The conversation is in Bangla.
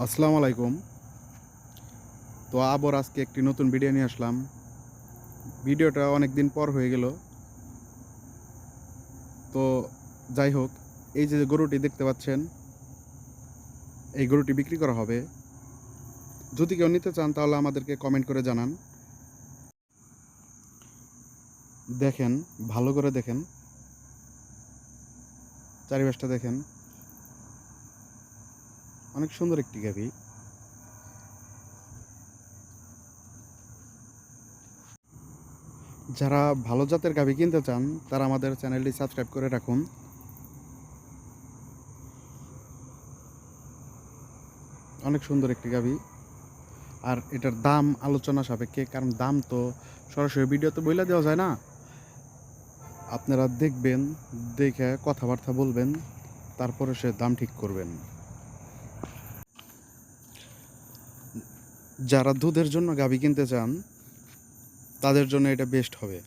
আসসালামু আলাইকুম। তো আবার আজকে একটি নতুন ভিডিও নিয়ে আসলাম। ভিডিওটা অনেক দিন পর হয়ে গেল। তো যাই হোক, এই যে গরুটি দেখতে পাচ্ছেন, এই গরুটি বিক্রি করা হবে। যদি কেউ নিতে চান তাহলে আমাদেরকে কমেন্ট করে জানান। দেখেন, ভালো করে দেখেন, চারিপাশটা দেখেন, অনেক সুন্দর একটি গাভী। যারা ভালো জাতের গাভী কিনতে চান তারা আমাদের চ্যানেলটি সাবস্ক্রাইব করে রাখুন। অনেক সুন্দর একটি গাভী। আর এটার দাম আলোচনা সাপেক্ষে, কারণ দাম তো সরাসরি ভিডিওতে বইলা দেওয়া যায় না। আপনারা দেখবেন, দেখে কথাবার্তা বলবেন, তারপরে সে দাম ঠিক করবেন। যারা দুধের জন্য গাভী কিনতে চান তাদের জন্য এটা বেস্ট হবে।